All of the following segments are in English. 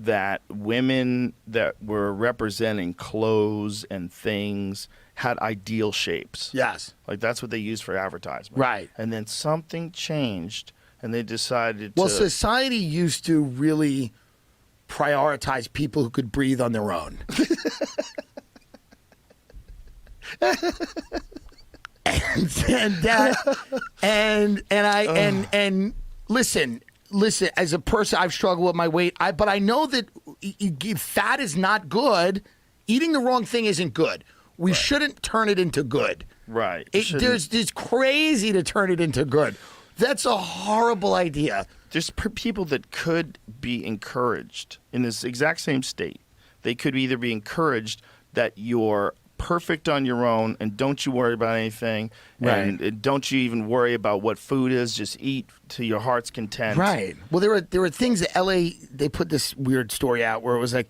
that women that were representing clothes and things had ideal shapes. Yes. Like that's what they used for advertisement. Right. And then something changed and they decided Well, to... society used to really prioritize people who could breathe on their own. and listen, as a person, I've struggled with my weight, but I know that fat is not good. Eating the wrong thing isn't good. We shouldn't turn it into good. Right. It's crazy to turn it into good. That's a horrible idea. There's people that could be encouraged in this exact same state. They could either be encouraged that you're perfect on your own and don't you worry about anything. Right. And don't you even worry about what food is. Just eat to your heart's content. Right. Well, there were things that L.A., they put this weird story out where it was like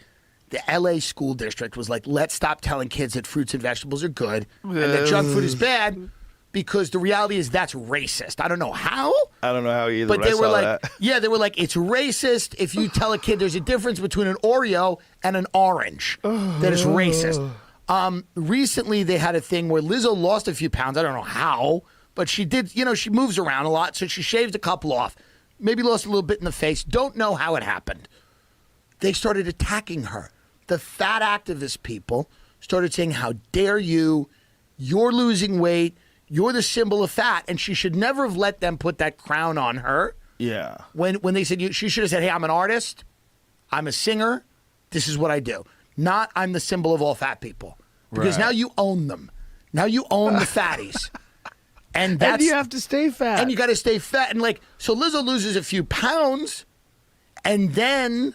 the L.A. school district was like, let's stop telling kids that fruits and vegetables are good and that junk food is bad. Because the reality is that's racist. I don't know how. I don't know how either. But they were like, that. yeah, they were like, it's racist if you tell a kid there's a difference between an Oreo and an orange. That is racist. Recently, they had a thing where Lizzo lost a few pounds. I don't know how, but she did. You know, she moves around a lot, so she shaved a couple off. Maybe lost a little bit in the face. Don't know how it happened. They started attacking her. The fat activist people started saying, how dare you? You're losing weight. You're the symbol of fat, and she should never have let them put that crown on her. Yeah. When they said, she should have said, hey, I'm an artist. I'm a singer. This is what I do. Not I'm the symbol of all fat people. Because now you own them. Now you own the fatties. And that's... And you have to stay fat. And you got to stay fat. And like, so Lizzo loses a few pounds, and then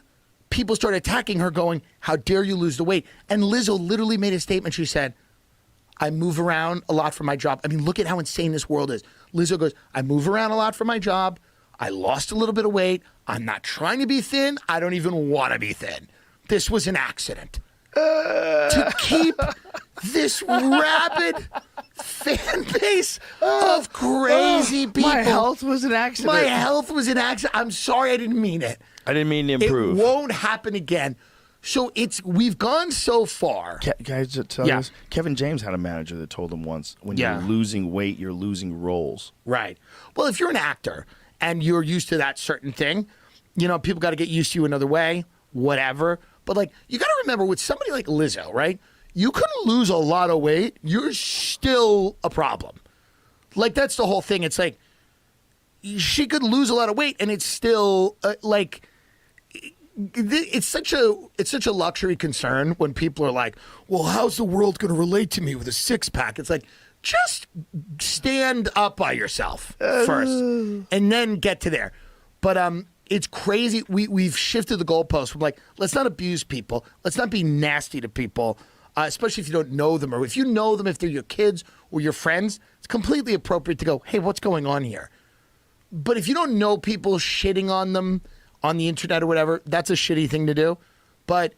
people start attacking her going, how dare you lose the weight? And Lizzo literally made a statement. She said, I move around a lot for my job. I mean, look at how insane this world is. Lizzo goes, I move around a lot for my job. I lost a little bit of weight. I'm not trying to be thin. I don't even want to be thin. This was an accident. To keep this rabid fan base of crazy people. My health was an accident. My health was an accident. I'm sorry, I didn't mean it. I didn't mean to improve. It won't happen again. So we've gone so far. Guys, to tell you this, Kevin James had a manager that told him once, when you're losing weight, you're losing roles. Right. Well, if you're an actor and you're used to that certain thing, you know, people got to get used to you another way, whatever. But, like, you got to remember with somebody like Lizzo, right? You can lose a lot of weight. You're still a problem. Like, that's the whole thing. It's like, she could lose a lot of weight and it's still, it's such a luxury concern when people are like, well, how's the world going to relate to me with a six-pack? It's like, just stand up by yourself first and then get to there. But it's crazy. We've shifted the goalpost from like, let's not abuse people. Let's not be nasty to people, especially if you don't know them. Or if you know them, if they're your kids or your friends, it's completely appropriate to go, hey, what's going on here? But if you don't know people shitting on them on the internet or whatever, that's a shitty thing to do. But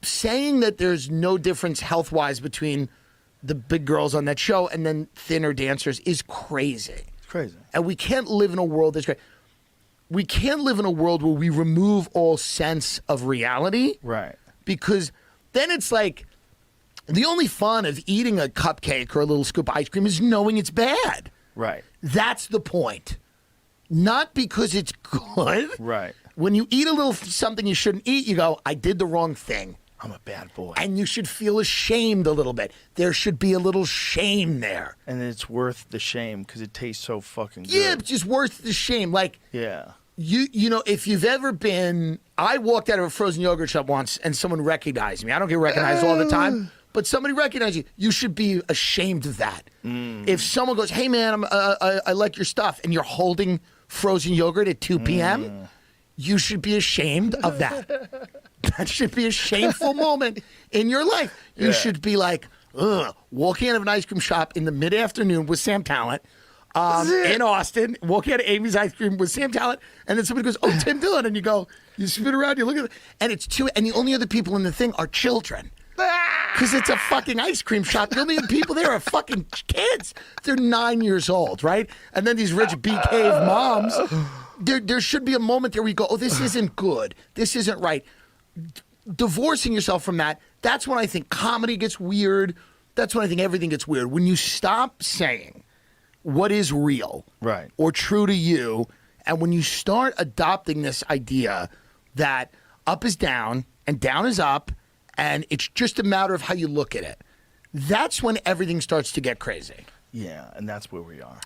saying that there's no difference health-wise between the big girls on that show and then thinner dancers is crazy. It's crazy. And we can't live in a world that's great. We can't live in a world where we remove all sense of reality. Right. Because then it's like the only fun of eating a cupcake or a little scoop of ice cream is knowing it's bad. Right. That's the point. Not because it's good. Right. When you eat a little something you shouldn't eat, you go, I did the wrong thing. I'm a bad boy. And you should feel ashamed a little bit. There should be a little shame there. And it's worth the shame because it tastes so fucking good. Yeah, it's just worth the shame. Like, yeah. You know, if you've ever been, I walked out of a frozen yogurt shop once and someone recognized me. I don't get recognized all the time, but somebody recognized you. You should be ashamed of that. If someone goes, hey man, I like your stuff, and you're holding frozen yogurt at 2 p.m., you should be ashamed of that. That should be a shameful moment in your life. You should be like, ugh, walking out of an ice cream shop in the mid-afternoon with Sam Talent in Austin, walking out of Amy's Ice Cream with Sam Talent, and then somebody goes, oh, Tim Dillon, and you go, you spin around, you look at it, and it's two, and the only other people in the thing are children. Because it's a fucking ice cream shop. The only people there are fucking kids. They're 9 years old, right? And then these rich bee cave moms, there should be a moment there where you go, oh, this isn't good. This isn't right. divorcing yourself from that, that's when I think comedy gets weird. That's when I think everything gets weird. When you stop saying what is real Right. or true to you, and when you start adopting this idea that up is down and down is up, and it's just a matter of how you look at it, that's when everything starts to get crazy. Yeah, and that's where we are.